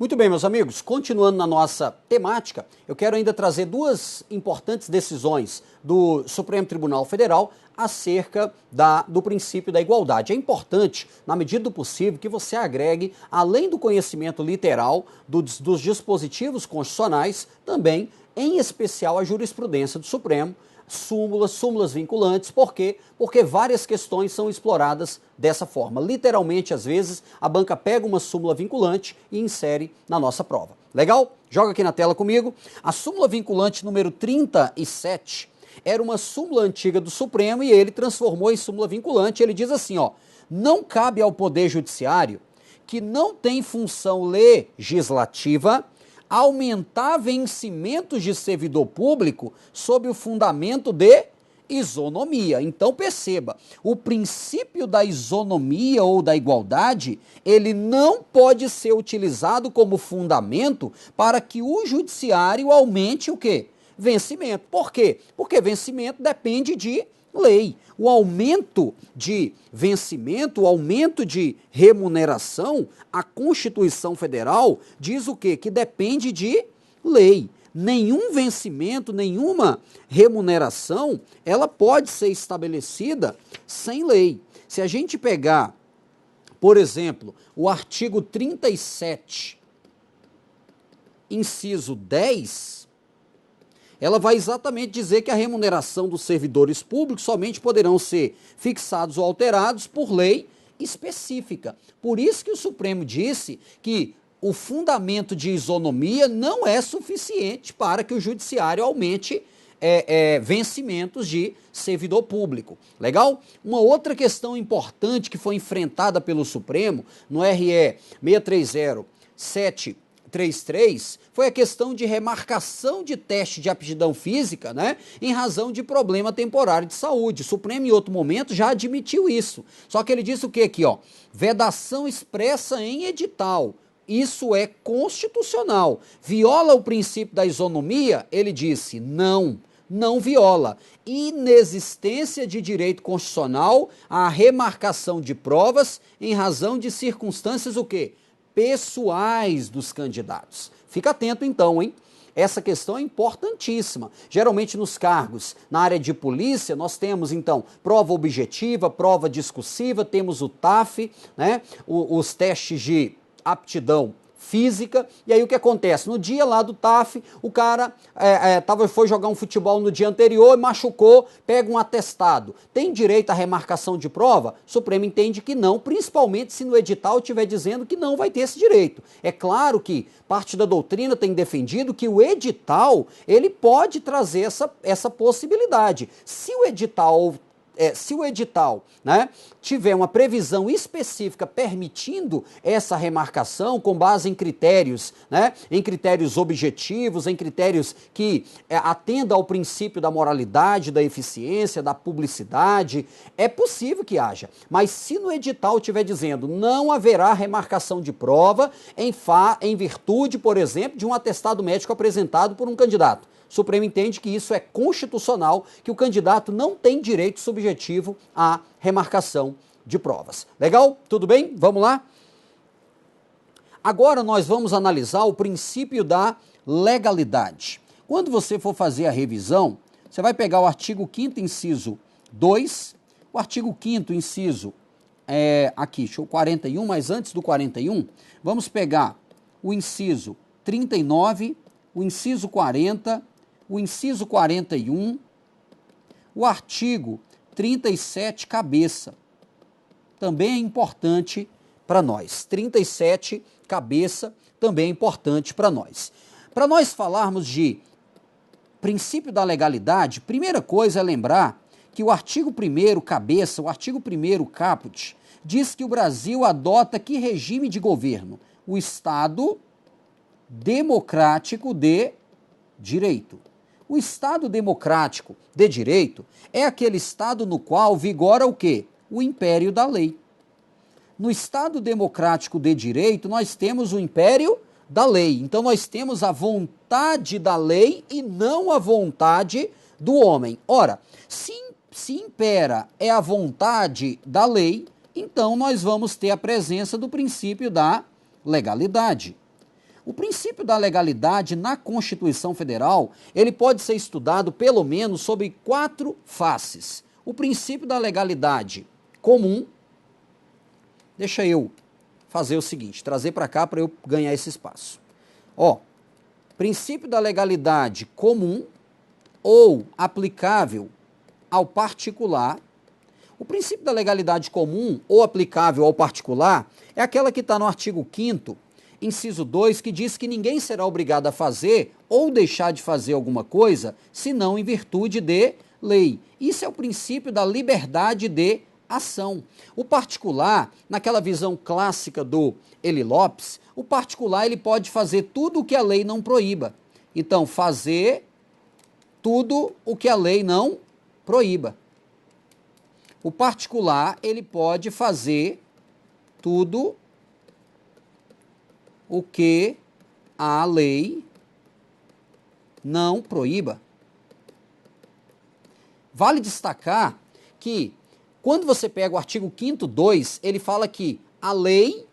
Muito bem, meus amigos, continuando na nossa temática, eu quero ainda trazer duas importantes decisões do Supremo Tribunal Federal acerca do princípio da igualdade. É importante, na medida do possível, que você agregue, além do conhecimento literal dos dispositivos constitucionais, também, em especial, a jurisprudência do Supremo, súmulas vinculantes. Por quê? Porque várias questões são exploradas dessa forma. Literalmente, às vezes, a banca pega uma súmula vinculante e insere na nossa prova. Legal? Joga aqui na tela comigo. A súmula vinculante número 37 era uma súmula antiga do Supremo e ele transformou em súmula vinculante. Ele diz assim, ó: não cabe ao Poder Judiciário, que não tem função legislativa, aumentar vencimentos de servidor público sob o fundamento de isonomia. Então perceba, o princípio da isonomia ou da igualdade, ele não pode ser utilizado como fundamento para que o judiciário aumente o quê? Vencimento. Por quê? Porque vencimento depende de lei. O aumento de vencimento, o aumento de remuneração, a Constituição Federal diz o quê? Que depende de lei. Nenhum vencimento, nenhuma remuneração, ela pode ser estabelecida sem lei. Se a gente pegar, por exemplo, o artigo 37, inciso 10, ela vai exatamente dizer que a remuneração dos servidores públicos somente poderão ser fixados ou alterados por lei específica. Por isso que o Supremo disse que o fundamento de isonomia não é suficiente para que o judiciário aumente vencimentos de servidor público. Legal? Uma outra questão importante que foi enfrentada pelo Supremo no RE 630-733 foi a questão de remarcação de teste de aptidão física, né, em razão de problema temporário de saúde. O Supremo, em outro momento, já admitiu isso. Só que ele disse o que aqui, ó? Vedação expressa em edital. Isso é constitucional. Viola o princípio da isonomia? Ele disse, não viola. Inexistência de direito constitucional à remarcação de provas em razão de circunstâncias o quê? Pessoais dos candidatos. Fica atento então, hein? Essa questão é importantíssima. Geralmente nos cargos na área de polícia, nós temos então prova objetiva, prova discursiva, temos o TAF, né? Os testes de aptidão física, e aí o que acontece? No dia lá do TAF, o cara foi jogar um futebol no dia anterior e machucou, pega um atestado. Tem direito à remarcação de prova? O Supremo entende que não, principalmente se no edital estiver dizendo que não vai ter esse direito. É claro que parte da doutrina tem defendido que o edital, ele pode trazer essa possibilidade. Se o edital né, tiver uma previsão específica permitindo essa remarcação com base em critérios, né, em critérios objetivos, em critérios que atendam ao princípio da moralidade, da eficiência, da publicidade, é possível que haja. Mas se no edital estiver dizendo não haverá remarcação de prova em virtude, por exemplo, de um atestado médico apresentado por um candidato, o Supremo entende que isso é constitucional, que o candidato não tem direito subjetivo à remarcação de provas. Legal? Tudo bem? Vamos lá? Agora nós vamos analisar o princípio da legalidade. Quando você for fazer a revisão, você vai pegar o artigo 5º, inciso 2, o artigo 5º, inciso, aqui, deixa eu 41, mas antes do 41, vamos pegar o inciso 39, o inciso 40, o inciso 41, o artigo 37, cabeça. Também é importante para nós. 37, cabeça, também é importante para nós. Para nós falarmos de princípio da legalidade, primeira coisa é lembrar que o artigo 1º, cabeça, o artigo 1º, caput, diz que o Brasil adota que regime de governo? O Estado democrático de direito. O Estado democrático de direito é aquele Estado no qual vigora o quê? O império da lei. No Estado democrático de direito, nós temos o império da lei. Então, nós temos a vontade da lei e não a vontade do homem. Ora, se impera a vontade da lei, então nós vamos ter a presença do princípio da legalidade. O princípio da legalidade na Constituição Federal, ele pode ser estudado pelo menos sob 4 faces. O princípio da legalidade comum, deixa eu fazer o seguinte, trazer para cá para eu ganhar esse espaço. Ó, princípio da legalidade comum ou aplicável ao particular. O princípio da legalidade comum ou aplicável ao particular é aquela que está no artigo 5º, inciso 2, que diz que ninguém será obrigado a fazer ou deixar de fazer alguma coisa, senão em virtude de lei. Isso é o princípio da liberdade de ação. O particular, naquela visão clássica do Eli Lopes, o particular ele pode fazer tudo o que a lei não proíba. Então, fazer tudo o que a lei não proíba. O particular, ele pode fazer tudo o que a lei não proíba. Vale destacar que, quando você pega o artigo 5º, 2, ele fala que a lei,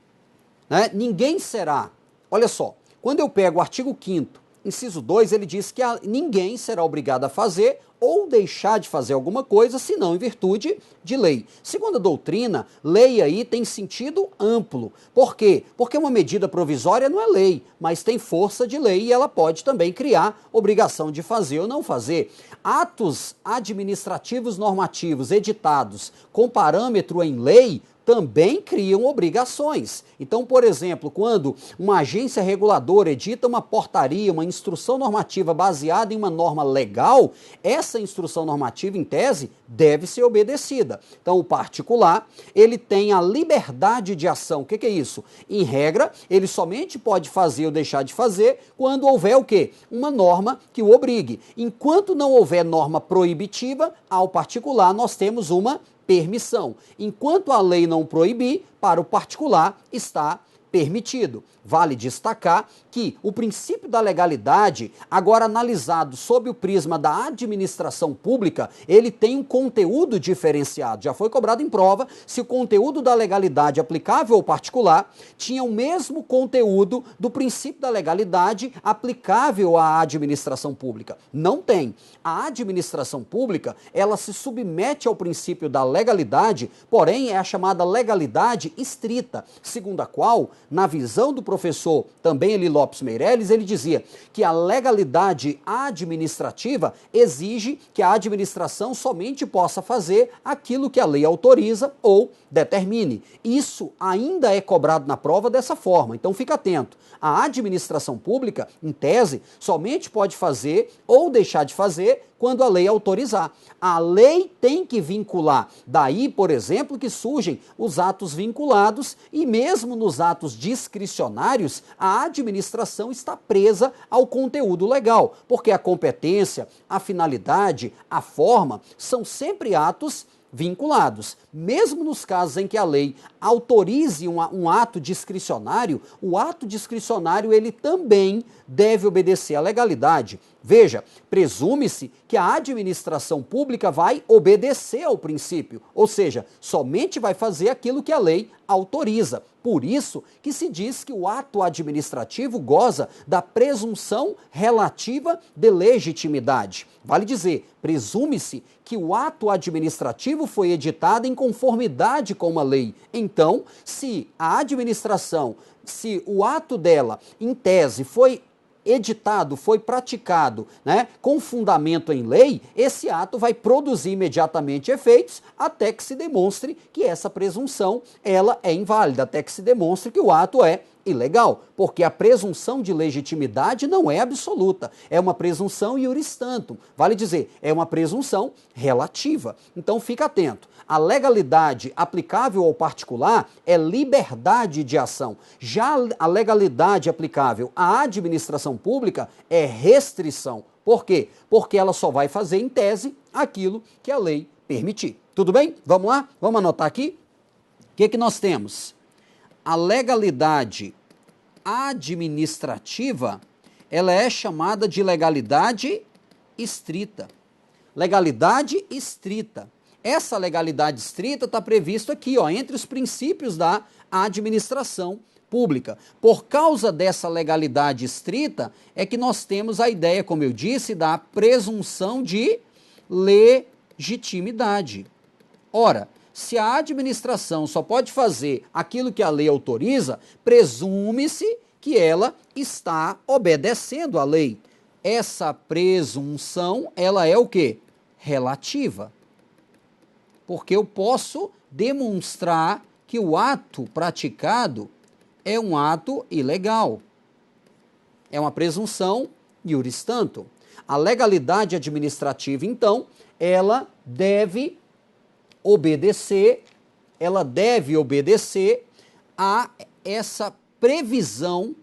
né, ninguém será. Olha só, quando eu pego o artigo 5º, inciso 2, ele diz que ninguém será obrigado a fazer ou deixar de fazer alguma coisa, senão em virtude de lei. Segundo a doutrina, lei aí tem sentido amplo. Por quê? Porque uma medida provisória não é lei, mas tem força de lei e ela pode também criar obrigação de fazer ou não fazer. Atos administrativos normativos editados com parâmetro em lei também criam obrigações. Então, por exemplo, quando uma agência reguladora edita uma portaria, uma instrução normativa baseada em uma norma legal, essa instrução normativa, em tese, deve ser obedecida. Então, o particular, ele tem a liberdade de ação. O que é isso? Em regra, ele somente pode fazer ou deixar de fazer quando houver o quê? Uma norma que o obrigue. Enquanto não houver norma proibitiva, ao particular nós temos uma permissão. Enquanto a lei não proibir, para o particular está permitido. Vale destacar que o princípio da legalidade, agora analisado sob o prisma da administração pública, ele tem um conteúdo diferenciado. Já foi cobrado em prova se o conteúdo da legalidade aplicável ao particular tinha o mesmo conteúdo do princípio da legalidade aplicável à administração pública. Não tem. A administração pública, ela se submete ao princípio da legalidade, porém é a chamada legalidade estrita, segundo a qual, na visão do professor também Eli Lopes Meireles, ele dizia que a legalidade administrativa exige que a administração somente possa fazer aquilo que a lei autoriza ou determine. Isso ainda é cobrado na prova dessa forma, então fica atento. A administração pública, em tese, somente pode fazer ou deixar de fazer quando a lei autorizar. A lei tem que vincular. Daí, por exemplo, que surgem os atos vinculados e mesmo nos atos discricionários, a administração está presa ao conteúdo legal, porque a competência, a finalidade, a forma são sempre atos vinculados. Mesmo nos casos em que a lei autorize um ato discricionário, o ato discricionário ele também deve obedecer à legalidade. Veja, presume-se que a administração pública vai obedecer ao princípio, ou seja, somente vai fazer aquilo que a lei autoriza. Por isso que se diz que o ato administrativo goza da presunção relativa de legitimidade. Vale dizer, presume-se que o ato administrativo foi editado em conformidade com uma lei. Então, se a administração, se o ato dela, em tese, foi editado, foi praticado, né, com fundamento em lei, esse ato vai produzir imediatamente efeitos até que se demonstre que essa presunção ela é inválida, até que se demonstre que o ato é ilegal, porque a presunção de legitimidade não é absoluta, é uma presunção iuris tantum, vale dizer, é uma presunção relativa. Então fica atento, a legalidade aplicável ao particular é liberdade de ação, já a legalidade aplicável à administração pública é restrição. Por quê? Porque ela só vai fazer em tese aquilo que a lei permitir. Tudo bem? Vamos lá? Vamos anotar aqui? O que nós temos? A legalidade administrativa, ela é chamada de legalidade estrita. Legalidade estrita. Essa legalidade estrita está previsto aqui, ó, entre os princípios da administração pública. Por causa dessa legalidade estrita, é que nós temos a ideia, como eu disse, da presunção de legitimidade. Ora, se a administração só pode fazer aquilo que a lei autoriza, presume-se que ela está obedecendo à lei. Essa presunção, ela é o quê? Relativa. Porque eu posso demonstrar que o ato praticado é um ato ilegal. É uma presunção iuris tanto. A legalidade administrativa, então, ela deve obedecer a essa previsão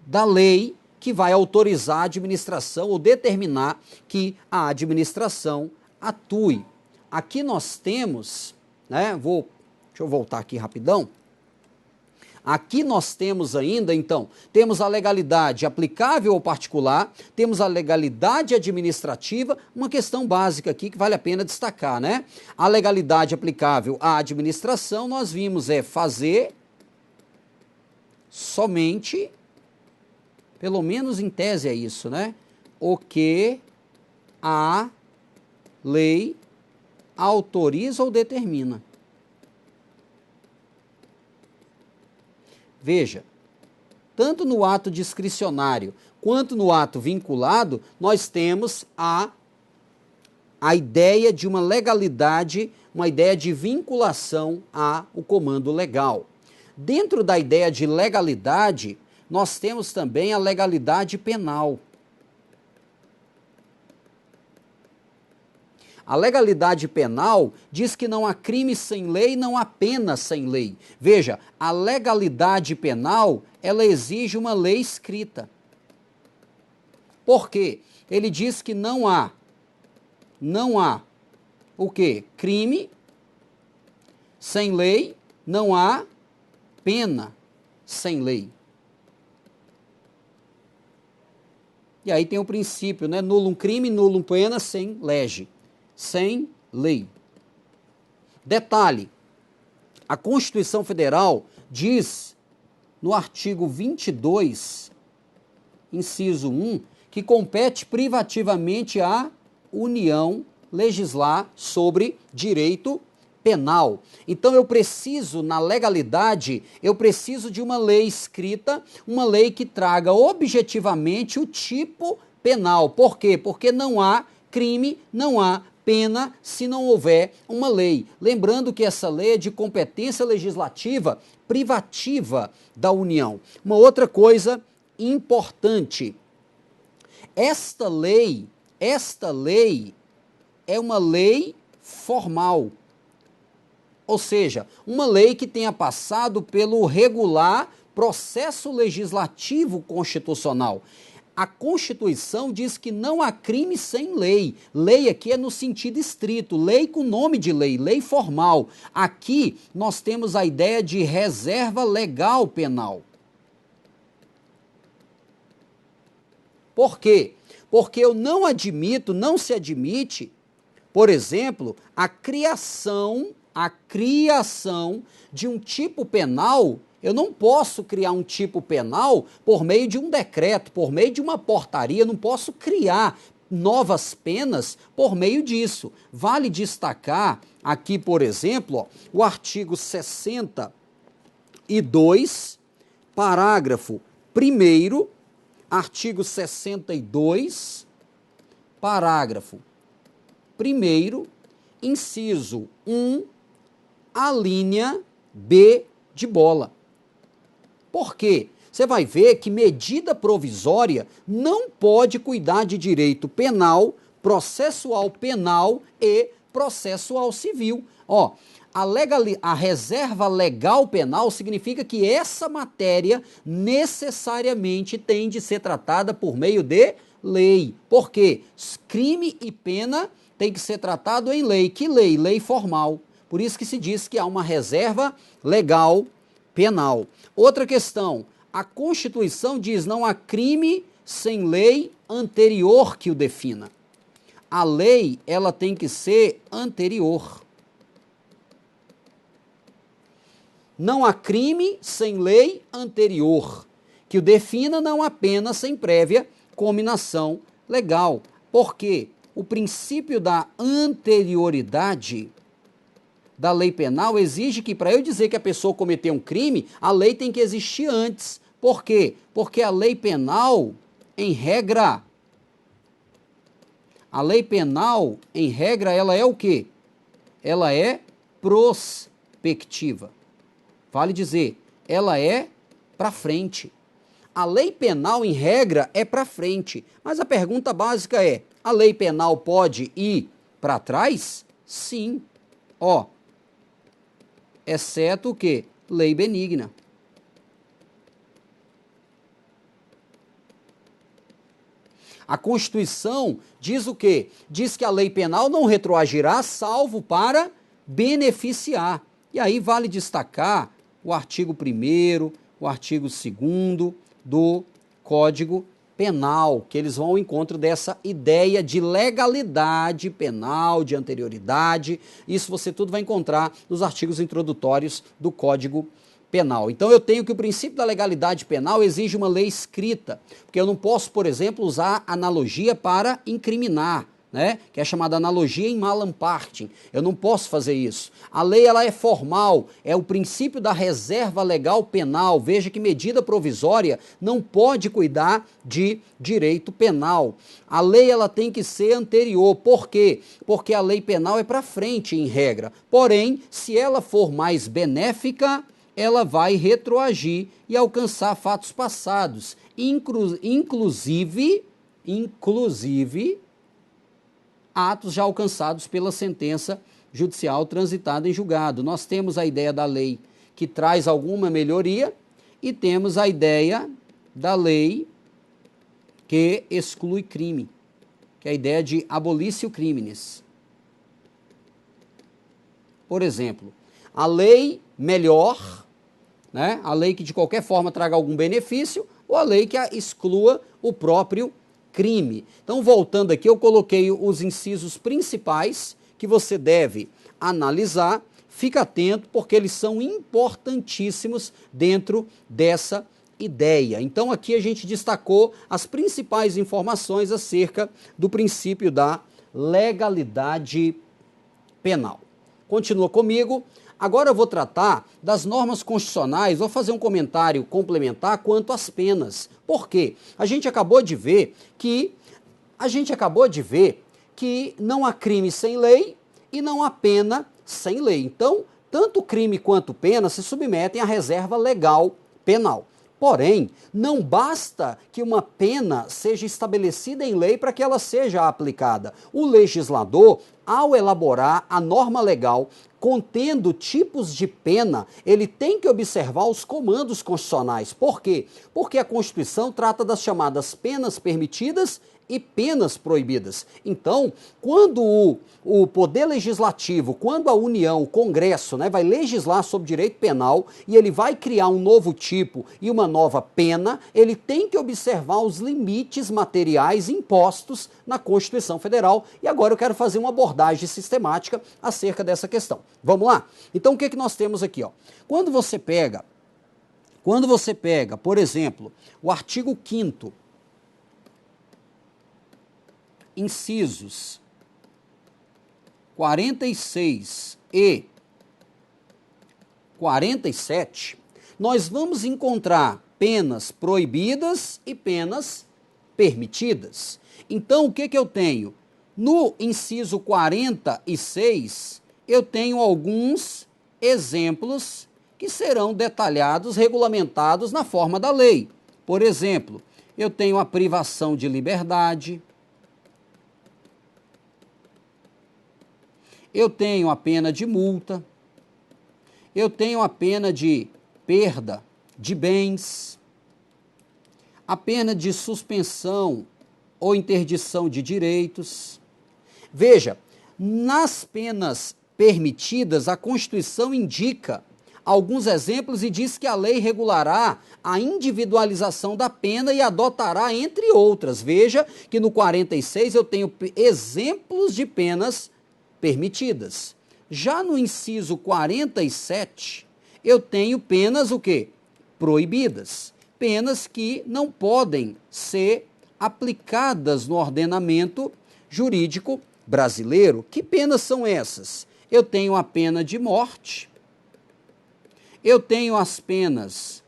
da lei que vai autorizar a administração ou determinar que a administração atue. Aqui nós temos, né, deixa eu voltar aqui rapidão. Aqui nós temos ainda, então, temos a legalidade aplicável ao particular, temos a legalidade administrativa, uma questão básica aqui que vale a pena destacar, né? A legalidade aplicável à administração, nós vimos, é fazer somente, pelo menos em tese é isso, né? O que a lei autoriza ou determina. Veja, tanto no ato discricionário quanto no ato vinculado, nós temos a ideia de uma legalidade, uma ideia de vinculação ao comando legal. Dentro da ideia de legalidade, nós temos também a legalidade penal. A legalidade penal diz que não há crime sem lei, não há pena sem lei. Veja, a legalidade penal, ela exige uma lei escrita. Por quê? Ele diz que não há o quê? Crime sem lei, não há pena sem lei. E aí tem o princípio, né? Nullum crime, nullum pena sem lege. Sem lei. Detalhe, a Constituição Federal diz no artigo 22, inciso 1, que compete privativamente à União legislar sobre direito penal. Então eu preciso, na legalidade, eu preciso de uma lei escrita, uma lei que traga objetivamente o tipo penal. Por quê? Porque não há crime, não há pena se não houver uma lei. Lembrando que essa lei é de competência legislativa privativa da União. Uma outra coisa importante, esta lei é uma lei formal, ou seja, uma lei que tenha passado pelo regular processo legislativo constitucional. A Constituição diz que não há crime sem lei. Lei aqui é no sentido estrito, lei com nome de lei, lei formal. Aqui nós temos a ideia de reserva legal penal. Por quê? Porque eu não admito, não se admite, por exemplo, a criação de um tipo penal. Eu não posso criar um tipo penal por meio de um decreto, por meio de uma portaria, não posso criar novas penas por meio disso. Vale destacar aqui, por exemplo, o artigo 62, parágrafo 1º, artigo 62, parágrafo 1º, inciso 1, a linha B de bola. Por quê? Você vai ver que medida provisória não pode cuidar de direito penal, processual penal e processual civil. Ó, a reserva legal penal significa que essa matéria necessariamente tem de ser tratada por meio de lei. Por quê? Crime e pena tem que ser tratado em lei. Que lei? Lei formal. Por isso que se diz que há uma reserva legal penal. Outra questão, a Constituição diz não há crime sem lei anterior que o defina. A lei, ela tem que ser anterior. não há crime sem lei anterior, que o defina, não há pena sem prévia cominação legal. Por quê? O princípio da anterioridade da lei penal exige que, para eu dizer que a pessoa cometeu um crime, a lei tem que existir antes. Por quê? Porque a lei penal, em regra, ela é o quê? Ela é prospectiva. Vale dizer, ela é para frente. A lei penal, em regra, é para frente. Mas a pergunta básica é, a lei penal pode ir para trás? Sim. Ó, exceto o quê? Lei benigna. A Constituição diz o quê? Diz que a lei penal não retroagirá, salvo para beneficiar. E aí vale destacar o artigo 1º, o artigo 2º do Código Penal, que eles vão ao encontro dessa ideia de legalidade penal, de anterioridade. Isso você tudo vai encontrar nos artigos introdutórios do Código Penal. Então eu tenho que o princípio da legalidade penal exige uma lei escrita, porque eu não posso, por exemplo, usar analogia para incriminar, né? Que é chamada analogia em malam partem. Eu não posso fazer isso. A lei ela é formal, é o princípio da reserva legal penal. Veja que medida provisória não pode cuidar de direito penal. A lei ela tem que ser anterior. Por quê? Porque a lei penal é para frente em regra. Porém, se ela for mais benéfica, ela vai retroagir e alcançar fatos passados, inclusive atos já alcançados pela sentença judicial transitada em julgado. Nós temos a ideia da lei que traz alguma melhoria e temos a ideia da lei que exclui crime, que é a ideia de abolicio criminis. Por exemplo, a lei melhor, né? A lei que de qualquer forma traga algum benefício, ou a lei que exclua o próprio crime. Então, voltando aqui, eu coloquei os incisos principais que você deve analisar. Fica atento, porque eles são importantíssimos dentro dessa ideia. Então, aqui a gente destacou as principais informações acerca do princípio da legalidade penal. Continua comigo. Agora eu vou tratar das normas constitucionais, vou fazer um comentário complementar quanto às penas. Por quê? A gente acabou de ver que não há crime sem lei e não há pena sem lei. Então, tanto crime quanto pena se submetem à reserva legal penal. Porém, não basta que uma pena seja estabelecida em lei para que ela seja aplicada. O legislador, ao elaborar a norma legal contendo tipos de pena, ele tem que observar os comandos constitucionais. Por quê? Porque a Constituição trata das chamadas penas permitidas e penas proibidas. Então, quando o Poder Legislativo, quando a União, o Congresso, né, vai legislar sobre direito penal e ele vai criar um novo tipo e uma nova pena, ele tem que observar os limites materiais impostos na Constituição Federal. E agora eu quero fazer uma abordagem sistemática acerca dessa questão. Vamos lá? Então, o que nós temos aqui? Ó? Quando você pega, por exemplo, o artigo 5º, incisos 46 e 47, nós vamos encontrar penas proibidas e penas permitidas. Então, o que eu tenho? No inciso 46, eu tenho alguns exemplos que serão detalhados, regulamentados na forma da lei. Por exemplo, eu tenho a privação de liberdade, eu tenho a pena de multa, eu tenho a pena de perda de bens, a pena de suspensão ou interdição de direitos. Veja, nas penas permitidas, a Constituição indica alguns exemplos e diz que a lei regulará a individualização da pena e adotará, entre outras. Veja que no 46 eu tenho exemplos de penas permitidas. Já no inciso 47, eu tenho penas o quê? Proibidas. Penas que não podem ser aplicadas no ordenamento jurídico brasileiro. Que penas são essas? Eu tenho a pena de morte, eu tenho as penas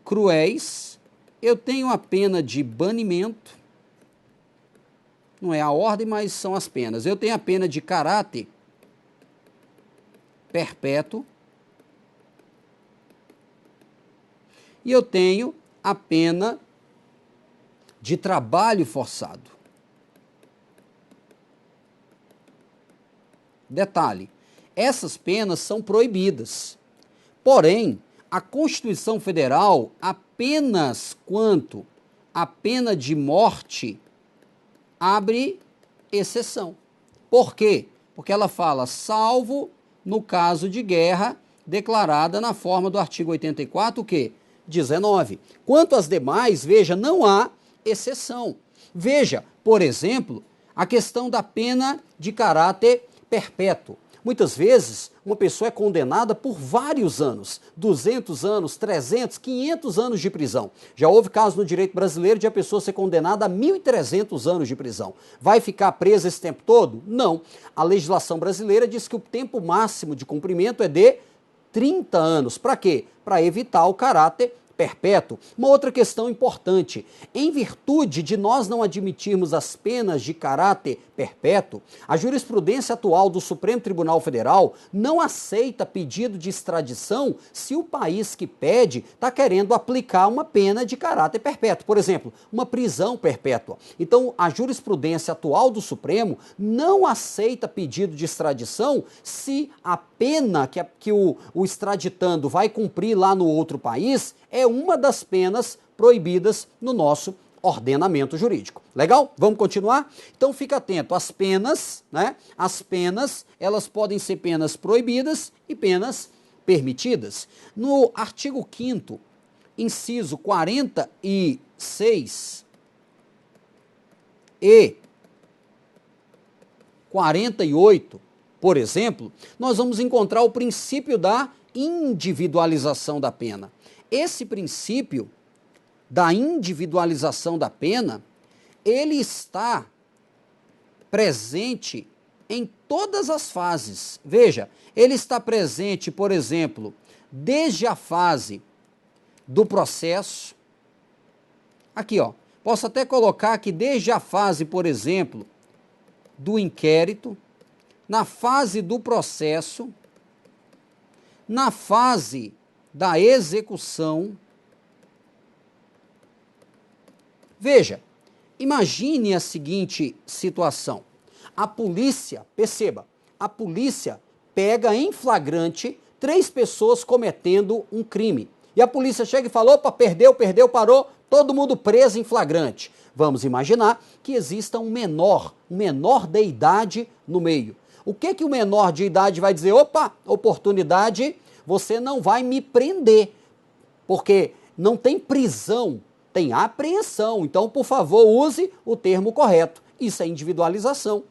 cruéis, eu tenho a pena de banimento, não é a ordem, mas são as penas. Eu tenho a pena de caráter perpétuo e eu tenho a pena de trabalho forçado. Detalhe, essas penas são proibidas. Porém, a Constituição Federal, apenas quanto à pena de morte, abre exceção. Por quê? Porque ela fala, salvo no caso de guerra declarada na forma do artigo 84, o quê? 19. Quanto às demais, veja, não há exceção. Veja, por exemplo, a questão da pena de caráter perpétuo. Muitas vezes, uma pessoa é condenada por vários anos, 200 anos, 300, 500 anos de prisão. Já houve caso no direito brasileiro de a pessoa ser condenada a 1.300 anos de prisão. Vai ficar presa esse tempo todo? Não. A legislação brasileira diz que o tempo máximo de cumprimento é de 30 anos. Para quê? Para evitar o caráter perpétuo. Uma outra questão importante, em virtude de nós não admitirmos as penas de caráter perpétuo, a jurisprudência atual do Supremo Tribunal Federal não aceita pedido de extradição se o país que pede está querendo aplicar uma pena de caráter perpétuo, por exemplo, uma prisão perpétua. Então, a jurisprudência atual do Supremo não aceita pedido de extradição se a pena que o extraditando vai cumprir lá no outro país é uma das penas proibidas no nosso ordenamento jurídico. Legal? Vamos continuar? Então fica atento, as penas, né? As penas, elas podem ser penas proibidas e penas permitidas. No artigo 5º, inciso 46 e 48, por exemplo, nós vamos encontrar o princípio da individualização da pena. Esse princípio da individualização da pena, ele está presente em todas as fases. Veja, ele está presente, por exemplo, desde a fase do processo. Aqui, ó, posso até colocar aqui desde a fase, por exemplo, do inquérito, na fase do processo, na fase da execução. Veja, imagine a seguinte situação. A polícia, perceba, a polícia pega em flagrante 3 pessoas cometendo um crime. E a polícia chega e fala, opa, perdeu, parou, todo mundo preso em flagrante. Vamos imaginar que exista um menor de idade no meio. O que o menor de idade vai dizer? Opa, oportunidade, você não vai me prender, porque não tem prisão, tem apreensão. Então, por favor, use o termo correto. Isso é individualização.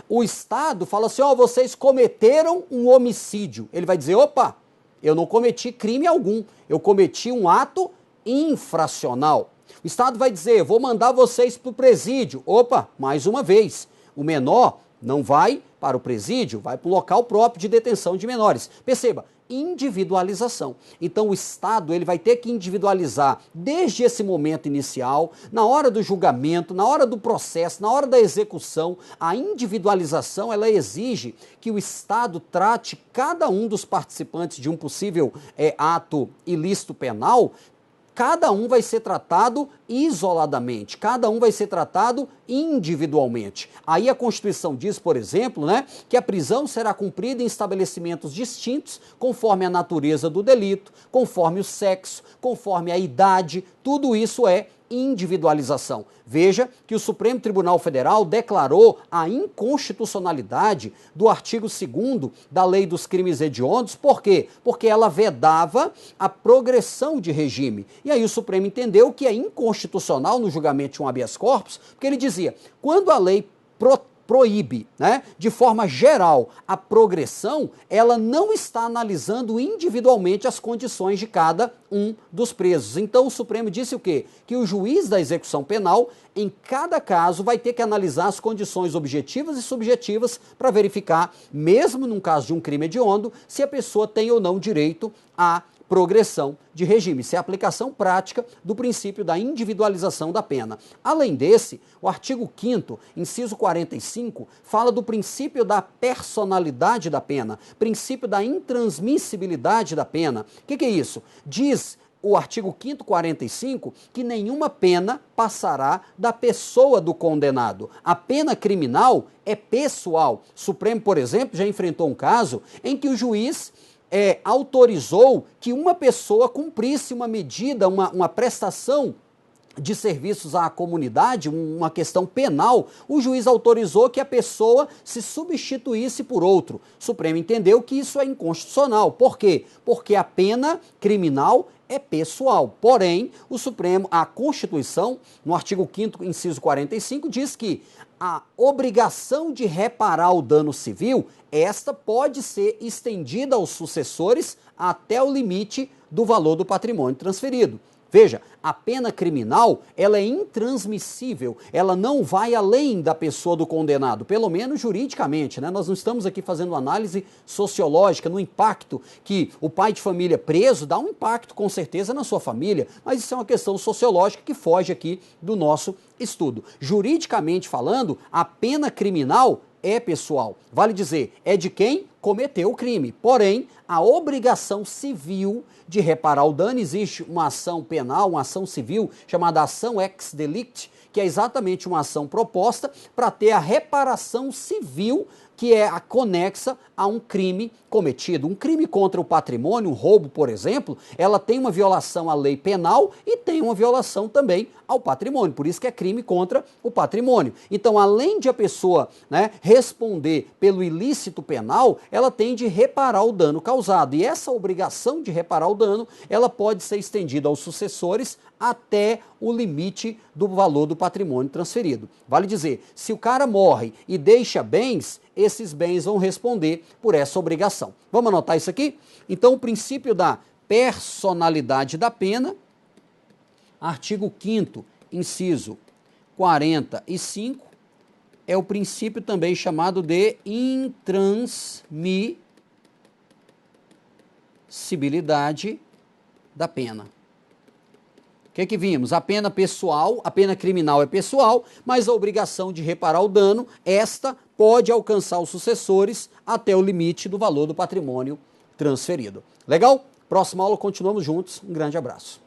O Estado fala assim, ó, vocês cometeram um homicídio. Ele vai dizer, opa, eu não cometi crime algum, eu cometi um ato infracional. O Estado vai dizer, vou mandar vocês para o presídio. Opa, mais uma vez, o menor não vai para o presídio, vai para o local próprio de detenção de menores. Perceba, individualização. Então o Estado ele vai ter que individualizar desde esse momento inicial, na hora do julgamento, na hora do processo, na hora da execução. A individualização ela exige que o Estado trate cada um dos participantes de um possível ato ilícito penal. Cada um vai ser tratado isoladamente, cada um vai ser tratado individualmente. Aí a Constituição diz, por exemplo, né, que a prisão será cumprida em estabelecimentos distintos, conforme a natureza do delito, conforme o sexo, conforme a idade, tudo isso é individualização. Veja que o Supremo Tribunal Federal declarou a inconstitucionalidade do artigo 2º da Lei dos Crimes Hediondos. Por quê? Porque ela vedava a progressão de regime. E aí o Supremo entendeu que é inconstitucional no julgamento de um habeas corpus, porque ele dizia, quando a lei proíbe, né? De forma geral, a progressão, ela não está analisando individualmente as condições de cada um dos presos. Então o Supremo disse o quê? Que o juiz da execução penal, em cada caso, vai ter que analisar as condições objetivas e subjetivas para verificar, mesmo num caso de um crime hediondo, se a pessoa tem ou não direito à progressão de regime. Isso é a aplicação prática do princípio da individualização da pena. Além desse, o artigo 5º, inciso 45, fala do princípio da personalidade da pena, princípio da intransmissibilidade da pena. O que é isso? Diz o artigo 5º, 45, que nenhuma pena passará da pessoa do condenado. A pena criminal é pessoal. O Supremo, por exemplo, já enfrentou um caso em que o juiz autorizou que uma pessoa cumprisse uma medida, uma prestação de serviços à comunidade, uma questão penal. O juiz autorizou que a pessoa se substituísse por outro. O Supremo entendeu que isso é inconstitucional. Por quê? Porque a pena criminal é pessoal. Porém, a Constituição, no artigo 5º, inciso 45, diz que a obrigação de reparar o dano civil, esta pode ser estendida aos sucessores até o limite do valor do patrimônio transferido. Veja, a pena criminal, ela é intransmissível, ela não vai além da pessoa do condenado, pelo menos juridicamente, né? Nós não estamos aqui fazendo análise sociológica no impacto que o pai de família preso dá um impacto com certeza na sua família, mas isso é uma questão sociológica que foge aqui do nosso estudo. Juridicamente falando, a pena criminal é pessoal. Vale dizer, é de quem cometeu o crime. Porém, a obrigação civil de reparar o dano, existe uma ação penal, uma ação civil chamada ação ex delict, que é exatamente uma ação proposta para ter a reparação civil que é a conexa a um crime cometido. Um crime contra o patrimônio, um roubo, por exemplo, ela tem uma violação à lei penal e tem uma violação também ao patrimônio, por isso que é crime contra o patrimônio. Então, além de a pessoa, né, responder pelo ilícito penal, ela tem de reparar o dano causado. E essa obrigação de reparar o dano, ela pode ser estendida aos sucessores até o limite do valor do patrimônio transferido. Vale dizer, se o cara morre e deixa bens, esses bens vão responder por essa obrigação. Vamos anotar isso aqui? Então, o princípio da personalidade da pena, artigo 5º, inciso 45, é o princípio também chamado de intransmissibilidade da pena. O que vimos? A pena pessoal, a pena criminal é pessoal, mas a obrigação de reparar o dano, esta pode alcançar os sucessores até o limite do valor do patrimônio transferido. Legal? Próxima aula continuamos juntos. Um grande abraço.